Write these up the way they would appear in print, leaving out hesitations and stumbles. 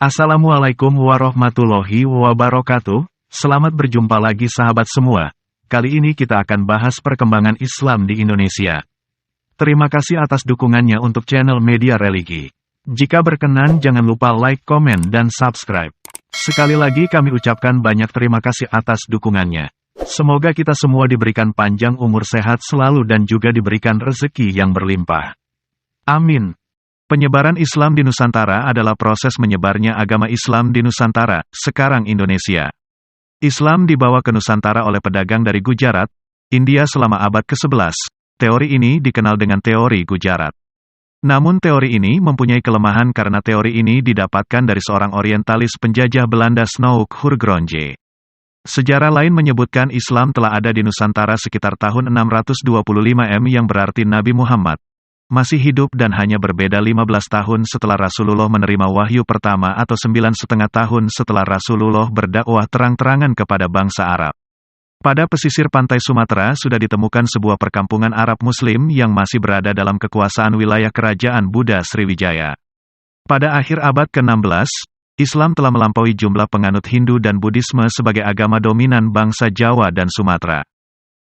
Assalamualaikum warahmatullahi wabarakatuh. Selamat berjumpa lagi sahabat semua. Kali ini kita akan bahas perkembangan Islam di Indonesia. Terima kasih atas dukungannya untuk channel Media Religi. Jika berkenan jangan lupa like, komen, dan subscribe. Sekali lagi kami ucapkan banyak terima kasih atas dukungannya. Semoga kita semua diberikan panjang umur, sehat selalu, dan juga diberikan rezeki yang berlimpah. Amin. Penyebaran Islam di Nusantara adalah proses menyebarnya agama Islam di Nusantara, sekarang Indonesia. Islam dibawa ke Nusantara oleh pedagang dari Gujarat, India selama abad ke-11. Teori ini dikenal dengan teori Gujarat. Namun teori ini mempunyai kelemahan karena teori ini didapatkan dari seorang orientalis penjajah Belanda Snouk Hurgronje. Sejarah lain menyebutkan Islam telah ada di Nusantara sekitar tahun 625 M, yang berarti Nabi Muhammad masih hidup dan hanya berbeda 15 tahun setelah Rasulullah menerima wahyu pertama atau 9,5 tahun setelah Rasulullah berdakwah terang-terangan kepada bangsa Arab. Pada pesisir pantai Sumatera sudah ditemukan sebuah perkampungan Arab Muslim yang masih berada dalam kekuasaan wilayah kerajaan Buddha Sriwijaya. Pada akhir abad ke-16, Islam telah melampaui jumlah penganut Hindu dan Buddhisme sebagai agama dominan bangsa Jawa dan Sumatera.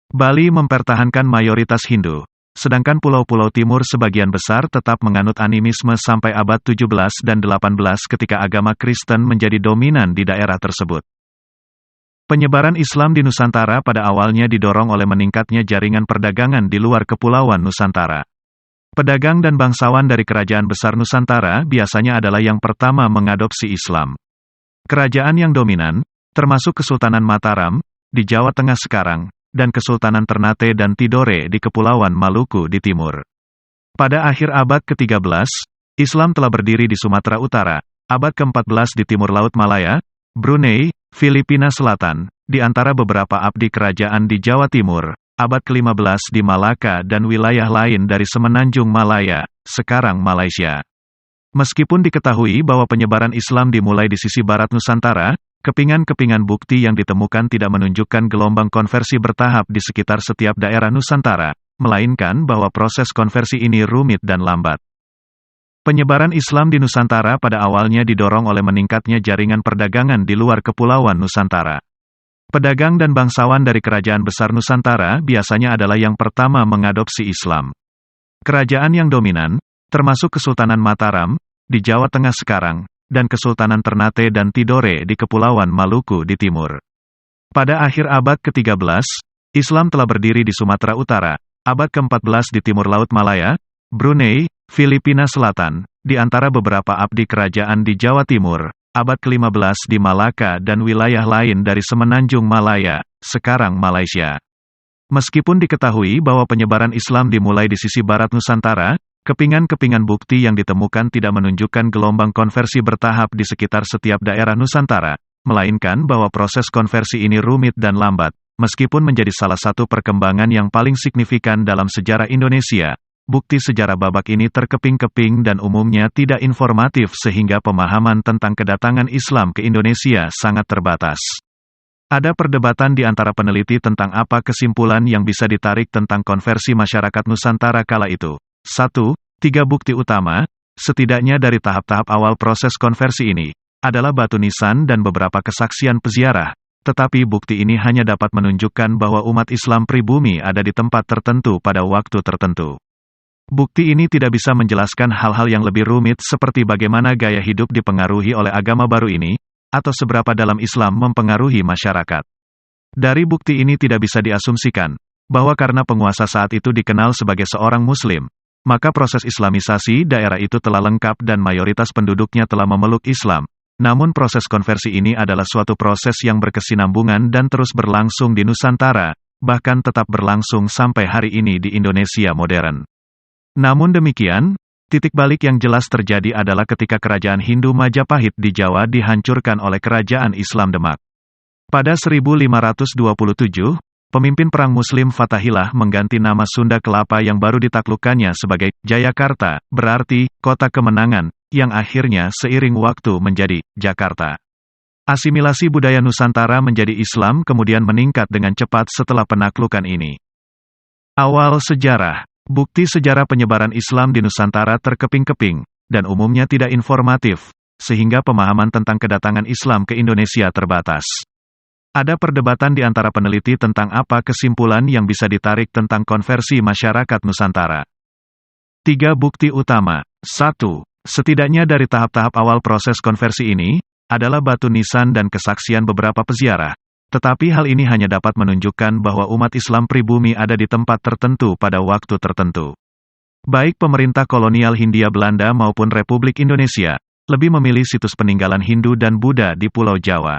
Bali mempertahankan mayoritas Hindu, sedangkan pulau-pulau timur sebagian besar tetap menganut animisme sampai abad 17 dan 18 ketika agama Kristen menjadi dominan di daerah tersebut. Penyebaran Islam di Nusantara pada awalnya didorong oleh meningkatnya jaringan perdagangan di luar kepulauan Nusantara. Pedagang dan bangsawan dari kerajaan besar Nusantara biasanya adalah yang pertama mengadopsi Islam. Kerajaan yang dominan, termasuk Kesultanan Mataram, di Jawa Tengah sekarang, dan Kesultanan Ternate dan Tidore di Kepulauan Maluku di timur. Pada akhir abad ke-13, Islam telah berdiri di Sumatera Utara, abad ke-14 di Timur Laut Malaya, Brunei, Filipina Selatan, di antara beberapa abdi kerajaan di Jawa Timur, abad ke-15 di Malaka dan wilayah lain dari Semenanjung Malaya, sekarang Malaysia. Meskipun diketahui bahwa penyebaran Islam dimulai di sisi barat Nusantara, kepingan-kepingan bukti yang ditemukan tidak menunjukkan gelombang konversi bertahap di sekitar setiap daerah Nusantara, melainkan bahwa proses konversi ini rumit dan lambat. Penyebaran Islam di Nusantara pada awalnya didorong oleh meningkatnya jaringan perdagangan di luar kepulauan Nusantara. Pedagang dan bangsawan dari kerajaan besar Nusantara biasanya adalah yang pertama mengadopsi Islam. Kerajaan yang dominan, termasuk Kesultanan Mataram, di Jawa Tengah sekarang, dan Kesultanan Ternate dan Tidore di Kepulauan Maluku di timur. Pada akhir abad ke-13, Islam telah berdiri di Sumatera Utara, abad ke-14 di Timur Laut Malaya, Brunei, Filipina Selatan, di antara beberapa abdi kerajaan di Jawa Timur, abad ke-15 di Malaka dan wilayah lain dari Semenanjung Malaya, sekarang Malaysia. Meskipun diketahui bahwa penyebaran Islam dimulai di sisi barat Nusantara, kepingan-kepingan bukti yang ditemukan tidak menunjukkan gelombang konversi bertahap di sekitar setiap daerah Nusantara, melainkan bahwa proses konversi ini rumit dan lambat. Meskipun menjadi salah satu perkembangan yang paling signifikan dalam sejarah Indonesia, bukti sejarah babak ini terkeping-keping dan umumnya tidak informatif sehingga pemahaman tentang kedatangan Islam ke Indonesia sangat terbatas. Ada perdebatan di antara peneliti tentang apa kesimpulan yang bisa ditarik tentang konversi masyarakat Nusantara kala itu. 1. 3 bukti utama, setidaknya dari tahap-tahap awal proses konversi ini, adalah batu nisan dan beberapa kesaksian peziarah, tetapi bukti ini hanya dapat menunjukkan bahwa umat Islam pribumi ada di tempat tertentu pada waktu tertentu. Bukti ini tidak bisa menjelaskan hal-hal yang lebih rumit seperti bagaimana gaya hidup dipengaruhi oleh agama baru ini, atau seberapa dalam Islam mempengaruhi masyarakat. Dari bukti ini tidak bisa diasumsikan bahwa karena penguasa saat itu dikenal sebagai seorang Muslim, maka proses Islamisasi daerah itu telah lengkap dan mayoritas penduduknya telah memeluk Islam. Namun proses konversi ini adalah suatu proses yang berkesinambungan dan terus berlangsung di Nusantara, bahkan tetap berlangsung sampai hari ini di Indonesia modern. Namun demikian, titik balik yang jelas terjadi adalah ketika kerajaan Hindu Majapahit di Jawa dihancurkan oleh kerajaan Islam Demak. Pada 1527, pemimpin perang Muslim Fathahillah mengganti nama Sunda Kelapa yang baru ditaklukkannya sebagai Jayakarta, berarti kota kemenangan, yang akhirnya seiring waktu menjadi Jakarta. Asimilasi budaya Nusantara menjadi Islam kemudian meningkat dengan cepat setelah penaklukan ini. Awal sejarah. Bukti sejarah penyebaran Islam di Nusantara terkeping-keping, dan umumnya tidak informatif, sehingga pemahaman tentang kedatangan Islam ke Indonesia terbatas. Ada perdebatan di antara peneliti tentang apa kesimpulan yang bisa ditarik tentang konversi masyarakat Nusantara. 3 bukti utama. 1. Setidaknya dari tahap-tahap awal proses konversi ini, adalah batu nisan dan kesaksian beberapa peziarah. Tetapi hal ini hanya dapat menunjukkan bahwa umat Islam pribumi ada di tempat tertentu pada waktu tertentu. Baik pemerintah kolonial Hindia Belanda maupun Republik Indonesia, lebih memilih situs peninggalan Hindu dan Buddha di Pulau Jawa.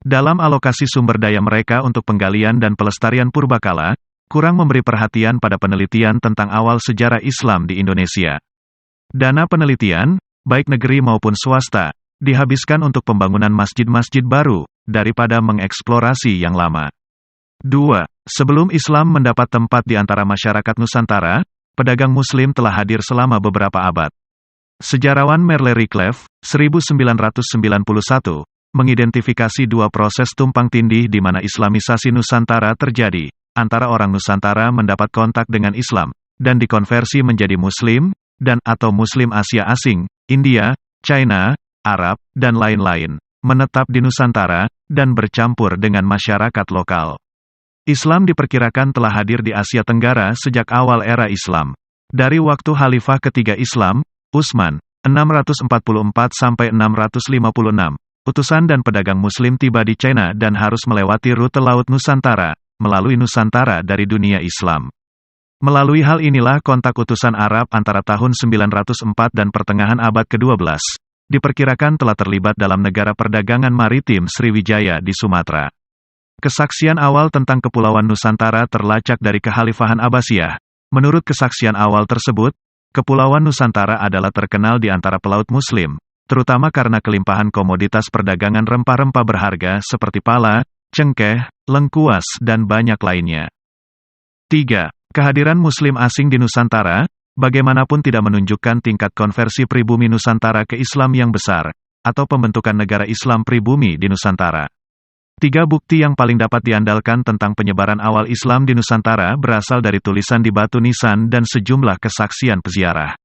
Dalam alokasi sumber daya mereka untuk penggalian dan pelestarian purbakala, kurang memberi perhatian pada penelitian tentang awal sejarah Islam di Indonesia. Dana penelitian, baik negeri maupun swasta, dihabiskan untuk pembangunan masjid-masjid baru, daripada mengeksplorasi yang lama. 2. Sebelum Islam mendapat tempat di antara masyarakat Nusantara, pedagang Muslim telah hadir selama beberapa abad. Sejarawan Merle Rickleffe, 1991, mengidentifikasi 2 proses tumpang tindih di mana Islamisasi Nusantara terjadi, antara orang Nusantara mendapat kontak dengan Islam, dan dikonversi menjadi Muslim, dan atau Muslim Asia asing, India, China, Arab, dan lain-lain, menetap di Nusantara, dan bercampur dengan masyarakat lokal. Islam diperkirakan telah hadir di Asia Tenggara sejak awal era Islam. Dari waktu Khalifah ketiga Islam, Utsman, 644-656, utusan dan pedagang Muslim tiba di China dan harus melewati rute Laut Nusantara, melalui Nusantara dari dunia Islam. Melalui hal inilah kontak utusan Arab antara tahun 904 dan pertengahan abad ke-12, diperkirakan telah terlibat dalam negara perdagangan maritim Sriwijaya di Sumatera. Kesaksian awal tentang Kepulauan Nusantara terlacak dari Kekhalifahan Abbasiyah. Menurut kesaksian awal tersebut, Kepulauan Nusantara adalah terkenal di antara pelaut Muslim, terutama karena kelimpahan komoditas perdagangan rempah-rempah berharga seperti pala, cengkeh, lengkuas, dan banyak lainnya. 3. Kehadiran Muslim asing di Nusantara, bagaimanapun tidak menunjukkan tingkat konversi pribumi Nusantara ke Islam yang besar, atau pembentukan negara Islam pribumi di Nusantara. 3 bukti yang paling dapat diandalkan tentang penyebaran awal Islam di Nusantara berasal dari tulisan di batu nisan dan sejumlah kesaksian peziarah.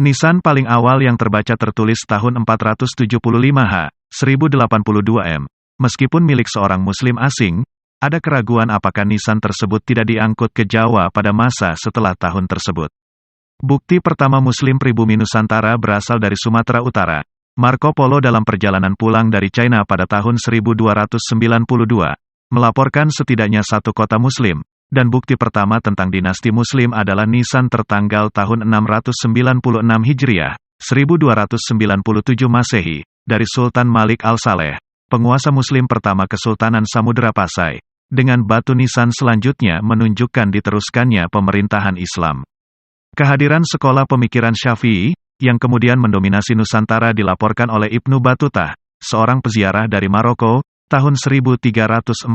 Nisan paling awal yang terbaca tertulis tahun 475 H, 1082 M. Meskipun milik seorang Muslim asing, ada keraguan apakah nisan tersebut tidak diangkut ke Jawa pada masa setelah tahun tersebut. Bukti pertama Muslim pribumi Nusantara berasal dari Sumatera Utara. Marco Polo dalam perjalanan pulang dari China pada tahun 1292, melaporkan setidaknya 1 kota Muslim, dan bukti pertama tentang dinasti Muslim adalah nisan tertanggal tahun 696 Hijriah, 1297 Masehi, dari Sultan Malik Al-Saleh, penguasa Muslim pertama Kesultanan Samudera Pasai, dengan batu nisan selanjutnya menunjukkan diteruskannya pemerintahan Islam. Kehadiran sekolah pemikiran Syafi'i, yang kemudian mendominasi Nusantara dilaporkan oleh Ibnu Batutah, seorang peziarah dari Maroko, tahun 1346.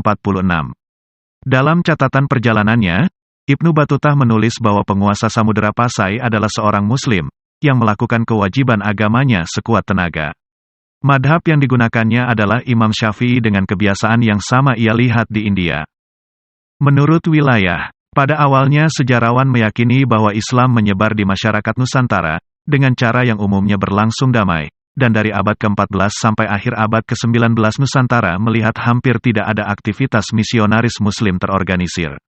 Dalam catatan perjalanannya, Ibnu Batutah menulis bahwa penguasa Samudera Pasai adalah seorang Muslim, yang melakukan kewajiban agamanya sekuat tenaga. Madhab yang digunakannya adalah Imam Syafi'i dengan kebiasaan yang sama ia lihat di India. Menurut wilayah, pada awalnya sejarawan meyakini bahwa Islam menyebar di masyarakat Nusantara, dengan cara yang umumnya berlangsung damai, dan dari abad ke-14 sampai akhir abad ke-19 Nusantara melihat hampir tidak ada aktivitas misionaris Muslim terorganisir.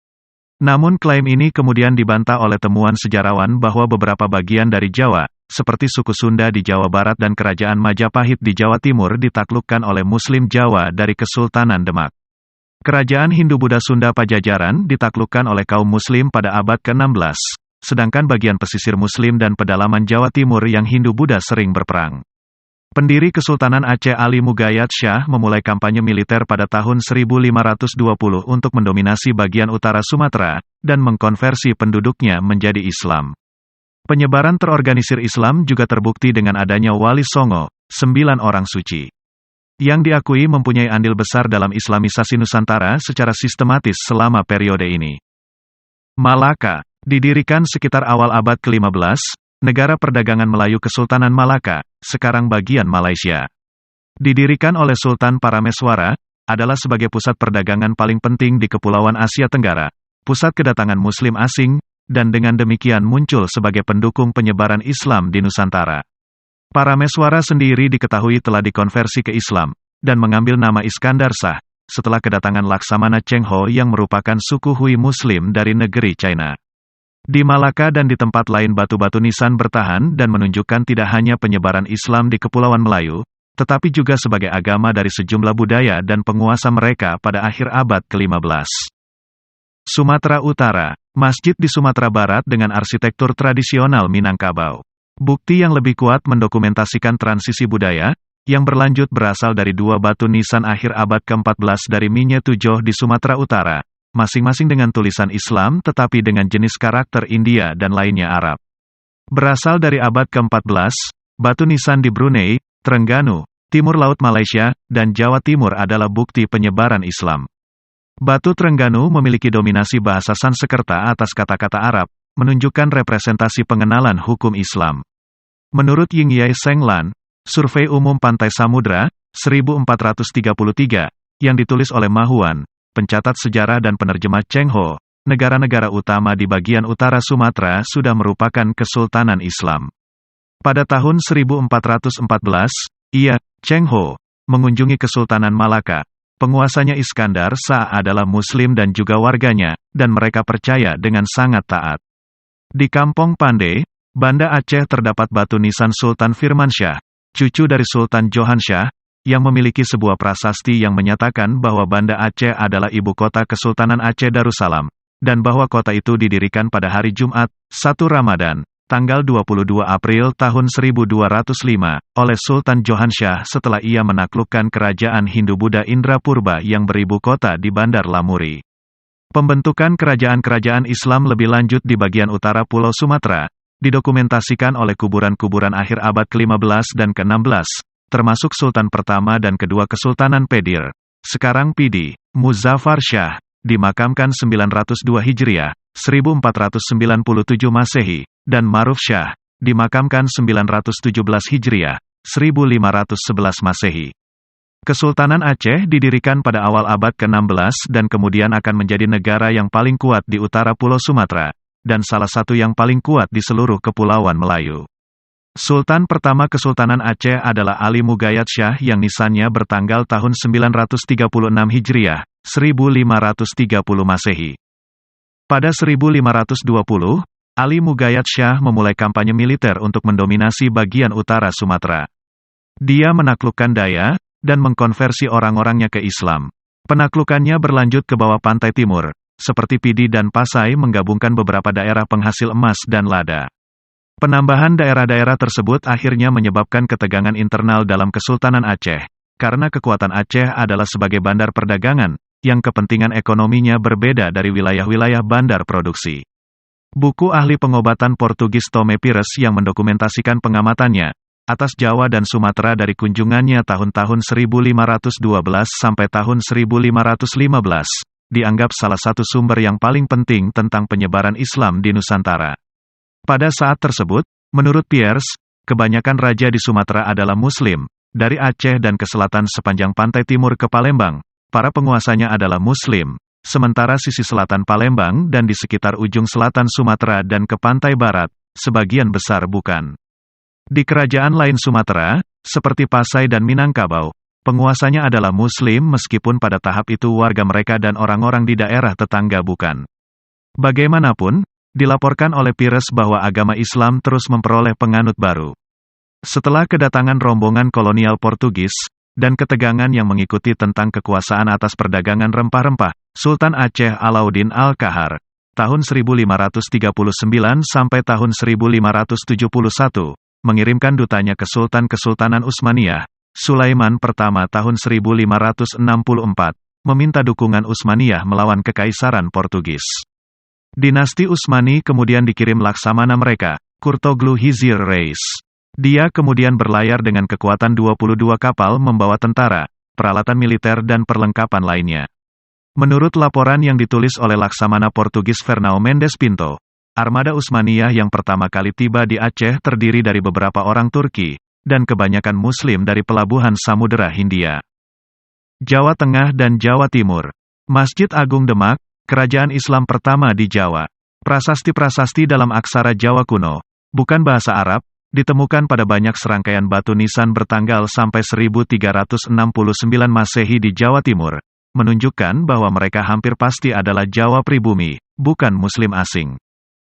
Namun klaim ini kemudian dibantah oleh temuan sejarawan bahwa beberapa bagian dari Jawa, seperti suku Sunda di Jawa Barat dan Kerajaan Majapahit di Jawa Timur ditaklukkan oleh Muslim Jawa dari Kesultanan Demak. Kerajaan Hindu-Buddha Sunda Pajajaran ditaklukkan oleh kaum Muslim pada abad ke-16. Sedangkan bagian pesisir Muslim dan pedalaman Jawa Timur yang Hindu-Buddha sering berperang. Pendiri Kesultanan Aceh Ali Mugayat Shah memulai kampanye militer pada tahun 1520 untuk mendominasi bagian utara Sumatera, dan mengkonversi penduduknya menjadi Islam. Penyebaran terorganisir Islam juga terbukti dengan adanya Wali Songo, 9 orang suci, yang diakui mempunyai andil besar dalam Islamisasi Nusantara secara sistematis selama periode ini. Malaka didirikan sekitar awal abad ke-15, negara perdagangan Melayu Kesultanan Malaka, sekarang bagian Malaysia. Didirikan oleh Sultan Parameswara, adalah sebagai pusat perdagangan paling penting di Kepulauan Asia Tenggara, pusat kedatangan Muslim asing, dan dengan demikian muncul sebagai pendukung penyebaran Islam di Nusantara. Parameswara sendiri diketahui telah dikonversi ke Islam, dan mengambil nama Iskandar Shah, setelah kedatangan Laksamana Cheng Ho yang merupakan suku Hui Muslim dari negeri China. Di Malaka dan di tempat lain batu-batu nisan bertahan dan menunjukkan tidak hanya penyebaran Islam di Kepulauan Melayu, tetapi juga sebagai agama dari sejumlah budaya dan penguasa mereka pada akhir abad ke-15. Sumatera Utara, masjid di Sumatera Barat dengan arsitektur tradisional Minangkabau. Bukti yang lebih kuat mendokumentasikan transisi budaya, yang berlanjut berasal dari dua batu nisan akhir abad ke-14 dari Minye Tujoh di Sumatera Utara, masing-masing dengan tulisan Islam tetapi dengan jenis karakter India dan lainnya Arab. Berasal dari abad ke-14, batu nisan di Brunei, Terengganu, Timur Laut Malaysia, dan Jawa Timur adalah bukti penyebaran Islam. Batu Terengganu memiliki dominasi bahasa Sanskerta atas kata-kata Arab, menunjukkan representasi pengenalan hukum Islam. Menurut Ying Yai Seng Lan, Survei Umum Pantai Samudra, 1433, yang ditulis oleh Ma Huan, pencatat sejarah dan penerjemah Cheng Ho, negara-negara utama di bagian utara Sumatera sudah merupakan kesultanan Islam. Pada tahun 1414, ia, Cheng Ho, mengunjungi Kesultanan Malaka. Penguasanya Iskandar Shah adalah Muslim dan juga warganya, dan mereka percaya dengan sangat taat. Di Kampong Pandey, Banda Aceh terdapat batu nisan Sultan Firmansyah, cucu dari Sultan Johansyah, yang memiliki sebuah prasasti yang menyatakan bahwa Banda Aceh adalah ibu kota Kesultanan Aceh Darussalam, dan bahwa kota itu didirikan pada hari Jumat, 1 Ramadan, tanggal 22 April tahun 1205, oleh Sultan Johansyah setelah ia menaklukkan kerajaan Hindu-Buddha Indrapurba yang beribu kota di Bandar Lamuri. Pembentukan kerajaan-kerajaan Islam lebih lanjut di bagian utara Pulau Sumatera, didokumentasikan oleh kuburan-kuburan akhir abad ke-15 dan ke-16, termasuk Sultan pertama dan kedua Kesultanan Pedir, sekarang Pidi, Muzaffar Shah, dimakamkan 902 Hijriah, 1497 Masehi, dan Maruf Shah, dimakamkan 917 Hijriah, 1511 Masehi. Kesultanan Aceh didirikan pada awal abad ke-16 dan kemudian akan menjadi negara yang paling kuat di utara Pulau Sumatera, dan salah satu yang paling kuat di seluruh Kepulauan Melayu. Sultan pertama Kesultanan Aceh adalah Ali Mugayat Shah yang nisannya bertanggal tahun 936 Hijriah, 1530 Masehi. Pada 1520, Ali Mugayat Shah memulai kampanye militer untuk mendominasi bagian utara Sumatera. Dia menaklukkan Daya, dan mengkonversi orang-orangnya ke Islam. Penaklukannya berlanjut ke bawah pantai timur, seperti Pidi dan Pasai menggabungkan beberapa daerah penghasil emas dan lada. Penambahan daerah-daerah tersebut akhirnya menyebabkan ketegangan internal dalam Kesultanan Aceh, karena kekuatan Aceh adalah sebagai bandar perdagangan, yang kepentingan ekonominya berbeda dari wilayah-wilayah bandar produksi. Buku ahli pengobatan Portugis Tome Pires yang mendokumentasikan pengamatannya atas Jawa dan Sumatera dari kunjungannya tahun-tahun 1512 sampai tahun 1515, dianggap salah satu sumber yang paling penting tentang penyebaran Islam di Nusantara. Pada saat tersebut, menurut Pierce, kebanyakan raja di Sumatera adalah Muslim, dari Aceh dan ke selatan sepanjang pantai timur ke Palembang, para penguasanya adalah Muslim, sementara sisi selatan Palembang dan di sekitar ujung selatan Sumatera dan ke pantai barat, sebagian besar bukan. Di kerajaan lain Sumatera, seperti Pasai dan Minangkabau, penguasanya adalah Muslim meskipun pada tahap itu warga mereka dan orang-orang di daerah tetangga bukan. Bagaimanapun, dilaporkan oleh Pires bahwa agama Islam terus memperoleh penganut baru. Setelah kedatangan rombongan kolonial Portugis, dan ketegangan yang mengikuti tentang kekuasaan atas perdagangan rempah-rempah, Sultan Aceh Alauddin Al-Kahar, tahun 1539 sampai tahun 1571, mengirimkan dutanya ke Sultan Kesultanan Utsmaniyah, Sulaiman pertama tahun 1564, meminta dukungan Utsmaniyah melawan Kekaisaran Portugis. Dinasti Utsmani kemudian dikirim laksamana mereka, Kurtoglu Hizir Reis. Dia kemudian berlayar dengan kekuatan 22 kapal membawa tentara, peralatan militer dan perlengkapan lainnya. Menurut laporan yang ditulis oleh laksamana Portugis Fernão Mendes Pinto, armada Utsmaniyah yang pertama kali tiba di Aceh terdiri dari beberapa orang Turki, dan kebanyakan Muslim dari pelabuhan Samudera Hindia. Jawa Tengah dan Jawa Timur. Masjid Agung Demak, kerajaan Islam pertama di Jawa. Prasasti-prasasti dalam aksara Jawa kuno, bukan bahasa Arab, ditemukan pada banyak serangkaian batu nisan bertanggal sampai 1369 Masehi di Jawa Timur, menunjukkan bahwa mereka hampir pasti adalah Jawa pribumi, bukan Muslim asing.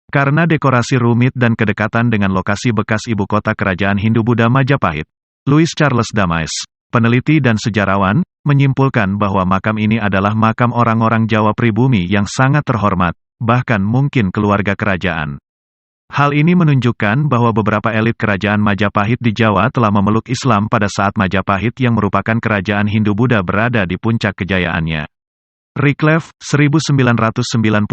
Karena dekorasi rumit dan kedekatan dengan lokasi bekas ibu kota kerajaan Hindu-Buddha Majapahit, Louis Charles Damais, peneliti dan sejarawan, menyimpulkan bahwa makam ini adalah makam orang-orang Jawa pribumi yang sangat terhormat, bahkan mungkin keluarga kerajaan. Hal ini menunjukkan bahwa beberapa elit kerajaan Majapahit di Jawa telah memeluk Islam pada saat Majapahit yang merupakan kerajaan Hindu-Buddha berada di puncak kejayaannya. Rickleff, 1991,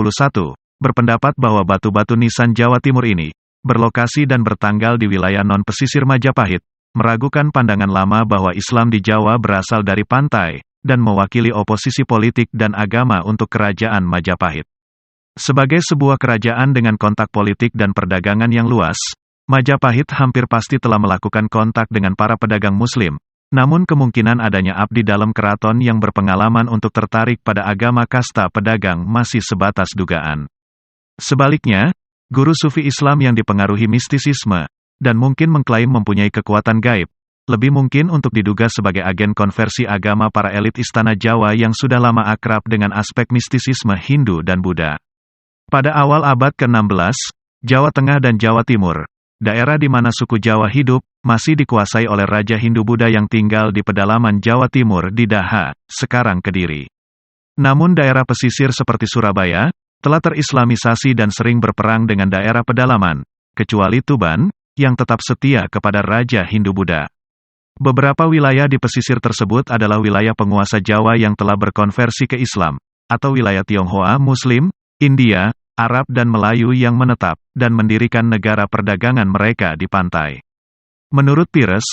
berpendapat bahwa batu-batu nisan Jawa Timur ini, berlokasi dan bertanggal di wilayah non-pesisir Majapahit, meragukan pandangan lama bahwa Islam di Jawa berasal dari pantai, dan mewakili oposisi politik dan agama untuk kerajaan Majapahit. Sebagai sebuah kerajaan dengan kontak politik dan perdagangan yang luas, Majapahit hampir pasti telah melakukan kontak dengan para pedagang Muslim, namun kemungkinan adanya abdi dalam keraton yang berpengalaman untuk tertarik pada agama kasta pedagang masih sebatas dugaan. Sebaliknya, guru sufi Islam yang dipengaruhi mistisisme, dan mungkin mengklaim mempunyai kekuatan gaib, lebih mungkin untuk diduga sebagai agen konversi agama para elit istana Jawa yang sudah lama akrab dengan aspek mistisisme Hindu dan Buddha. Pada awal abad ke-16, Jawa Tengah dan Jawa Timur, daerah di mana suku Jawa hidup, masih dikuasai oleh Raja Hindu-Buddha yang tinggal di pedalaman Jawa Timur di Daha, sekarang Kediri. Namun daerah pesisir seperti Surabaya, telah terislamisasi dan sering berperang dengan daerah pedalaman, kecuali Tuban, yang tetap setia kepada Raja Hindu-Buddha. Beberapa wilayah di pesisir tersebut adalah wilayah penguasa Jawa yang telah berkonversi ke Islam, atau wilayah Tionghoa Muslim, India, Arab dan Melayu yang menetap, dan mendirikan negara perdagangan mereka di pantai. Menurut Pires,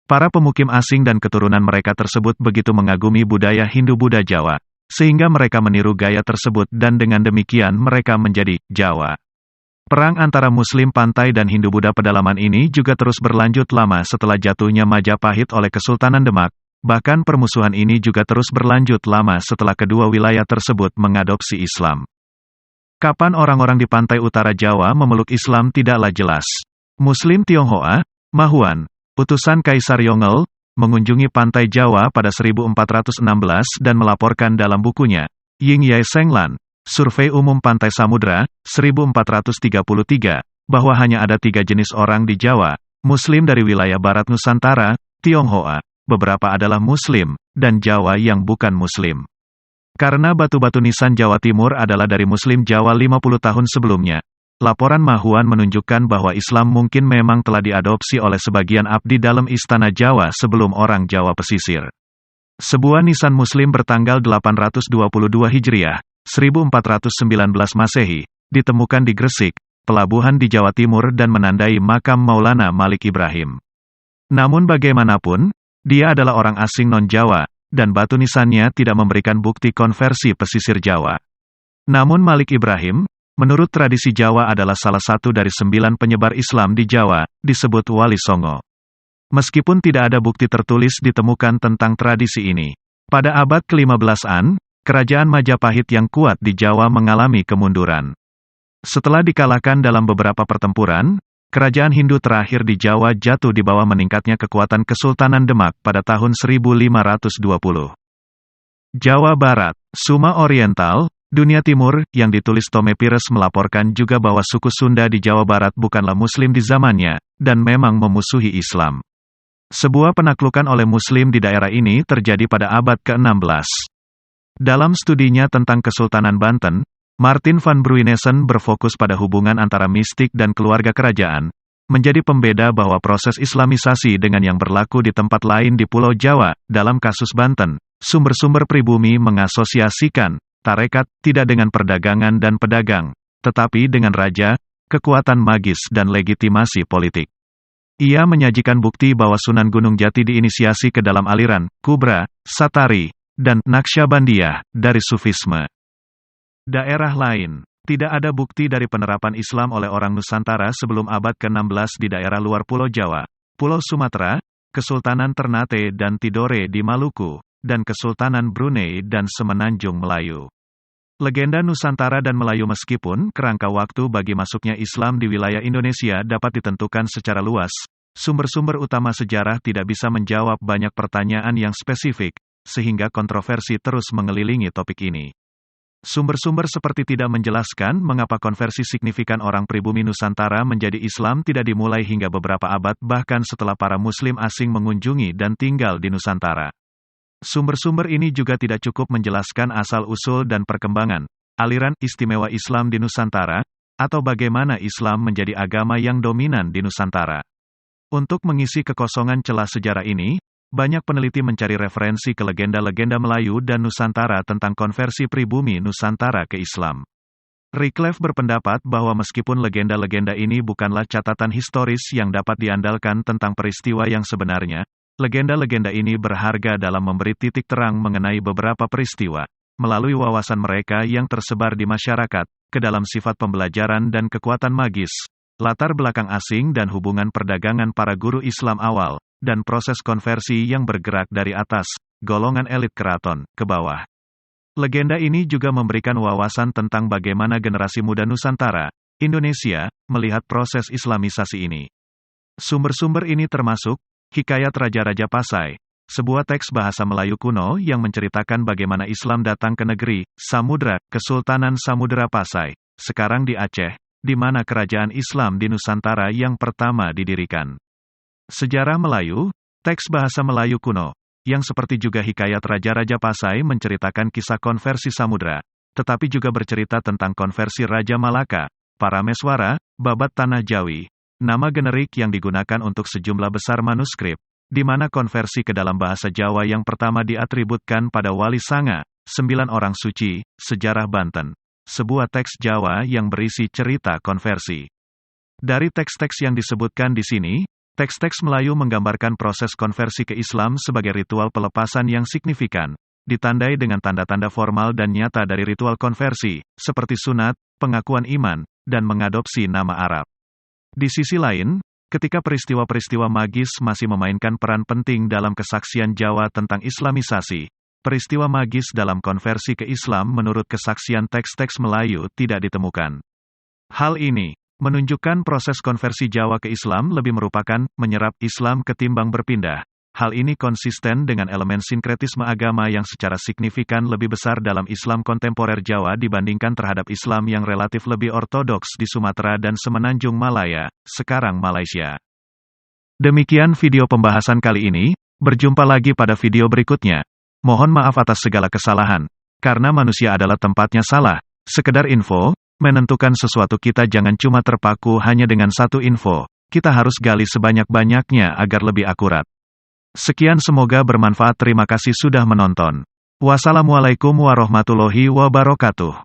para pemukim asing dan keturunan mereka tersebut begitu mengagumi budaya Hindu-Buddha Jawa, sehingga mereka meniru gaya tersebut dan dengan demikian mereka menjadi Jawa. Perang antara Muslim pantai dan Hindu-Buddha pedalaman ini juga terus berlanjut lama setelah jatuhnya Majapahit oleh Kesultanan Demak, bahkan permusuhan ini juga terus berlanjut lama setelah kedua wilayah tersebut mengadopsi Islam. Kapan orang-orang di pantai utara Jawa memeluk Islam tidaklah jelas. Muslim Tionghoa, Mahuan, utusan Kaisar Yongle, mengunjungi pantai Jawa pada 1416 dan melaporkan dalam bukunya, Ying Yai Senglan, Survei Umum Pantai Samudra, 1433, bahwa hanya ada 3 jenis orang di Jawa, Muslim dari wilayah Barat Nusantara, Tionghoa, beberapa adalah Muslim, dan Jawa yang bukan Muslim. Karena batu-batu nisan Jawa Timur adalah dari Muslim Jawa 50 tahun sebelumnya, laporan Mahuan menunjukkan bahwa Islam mungkin memang telah diadopsi oleh sebagian abdi dalam istana Jawa sebelum orang Jawa pesisir. Sebuah nisan Muslim bertanggal 822 Hijriah, 1419 Masehi, ditemukan di Gresik, pelabuhan di Jawa Timur dan menandai makam Maulana Malik Ibrahim. Namun bagaimanapun, dia adalah orang asing non-Jawa, dan batu nisannya tidak memberikan bukti konversi pesisir Jawa. Namun Malik Ibrahim, menurut tradisi Jawa adalah salah satu dari 9 penyebar Islam di Jawa, disebut Wali Songo. Meskipun tidak ada bukti tertulis ditemukan tentang tradisi ini. Pada abad ke-15-an, kerajaan Majapahit yang kuat di Jawa mengalami kemunduran. Setelah dikalahkan dalam beberapa pertempuran, kerajaan Hindu terakhir di Jawa jatuh di bawah meningkatnya kekuatan Kesultanan Demak pada tahun 1520. Jawa Barat, Suma Oriental, Dunia Timur, yang ditulis Tome Pires melaporkan juga bahwa suku Sunda di Jawa Barat bukanlah Muslim di zamannya, dan memang memusuhi Islam. Sebuah penaklukan oleh Muslim di daerah ini terjadi pada abad ke-16. Dalam studinya tentang Kesultanan Banten, Martin van Bruinessen berfokus pada hubungan antara mistik dan keluarga kerajaan, menjadi pembeda bahwa proses Islamisasi dengan yang berlaku di tempat lain di Pulau Jawa. Dalam kasus Banten, sumber-sumber pribumi mengasosiasikan tarekat tidak dengan perdagangan dan pedagang, tetapi dengan raja, kekuatan magis dan legitimasi politik. Ia menyajikan bukti bahwa Sunan Gunung Jati diinisiasi ke dalam aliran Kubra, Satari, dan Naksabandiyah dari Sufisme. Daerah lain. Tidak ada bukti dari penerapan Islam oleh orang Nusantara sebelum abad ke-16 di daerah luar Pulau Jawa, Pulau Sumatera, Kesultanan Ternate dan Tidore di Maluku, dan Kesultanan Brunei dan Semenanjung Melayu. Legenda Nusantara dan Melayu. Meskipun kerangka waktu bagi masuknya Islam di wilayah Indonesia dapat ditentukan secara luas, sumber-sumber utama sejarah tidak bisa menjawab banyak pertanyaan yang spesifik, sehingga kontroversi terus mengelilingi topik ini. Sumber-sumber seperti tidak menjelaskan mengapa konversi signifikan orang pribumi Nusantara menjadi Islam tidak dimulai hingga beberapa abad bahkan setelah para Muslim asing mengunjungi dan tinggal di Nusantara. Sumber-sumber ini juga tidak cukup menjelaskan asal-usul dan perkembangan aliran istimewa Islam di Nusantara, atau bagaimana Islam menjadi agama yang dominan di Nusantara. Untuk mengisi kekosongan celah sejarah ini, banyak peneliti mencari referensi ke legenda-legenda Melayu dan Nusantara tentang konversi pribumi Nusantara ke Islam. Wycliffe berpendapat bahwa meskipun legenda-legenda ini bukanlah catatan historis yang dapat diandalkan tentang peristiwa yang sebenarnya, legenda-legenda ini berharga dalam memberi titik terang mengenai beberapa peristiwa, melalui wawasan mereka yang tersebar di masyarakat, ke dalam sifat pembelajaran dan kekuatan magis, latar belakang asing dan hubungan perdagangan para guru Islam awal, dan proses konversi yang bergerak dari atas, golongan elit keraton, ke bawah. Legenda ini juga memberikan wawasan tentang bagaimana generasi muda Nusantara, Indonesia, melihat proses Islamisasi ini. Sumber-sumber ini termasuk Hikayat Raja-Raja Pasai, sebuah teks bahasa Melayu kuno yang menceritakan bagaimana Islam datang ke negeri Samudra, Kesultanan Samudera Pasai, sekarang di Aceh, di mana kerajaan Islam di Nusantara yang pertama didirikan. Sejarah Melayu, teks bahasa Melayu kuno, yang seperti juga Hikayat Raja-Raja Pasai menceritakan kisah konversi Samudra, tetapi juga bercerita tentang konversi Raja Malaka, Parameswara, Babat Tanah Jawi, nama generik yang digunakan untuk sejumlah besar manuskrip, di mana konversi ke dalam bahasa Jawa yang pertama diatributkan pada Wali Sanga, 9 orang suci, Sejarah Banten, sebuah teks Jawa yang berisi cerita konversi. Dari teks-teks yang disebutkan di sini, teks-teks Melayu menggambarkan proses konversi ke Islam sebagai ritual pelepasan yang signifikan, ditandai dengan tanda-tanda formal dan nyata dari ritual konversi, seperti sunat, pengakuan iman, dan mengadopsi nama Arab. Di sisi lain, ketika peristiwa-peristiwa magis masih memainkan peran penting dalam kesaksian Jawa tentang Islamisasi, peristiwa magis dalam konversi ke Islam menurut kesaksian teks-teks Melayu tidak ditemukan. Hal ini menunjukkan proses konversi Jawa ke Islam lebih merupakan menyerap Islam ketimbang berpindah. Hal ini konsisten dengan elemen sinkretisme agama yang secara signifikan lebih besar dalam Islam kontemporer Jawa dibandingkan terhadap Islam yang relatif lebih ortodoks di Sumatera dan Semenanjung Malaya, sekarang Malaysia. Demikian video pembahasan kali ini, berjumpa lagi pada video berikutnya. Mohon maaf atas segala kesalahan, karena manusia adalah tempatnya salah. Sekedar info, menentukan sesuatu kita jangan cuma terpaku hanya dengan satu info, kita harus gali sebanyak-banyaknya agar lebih akurat. Sekian, semoga bermanfaat. Terima kasih sudah menonton. Wassalamualaikum warahmatullahi wabarakatuh.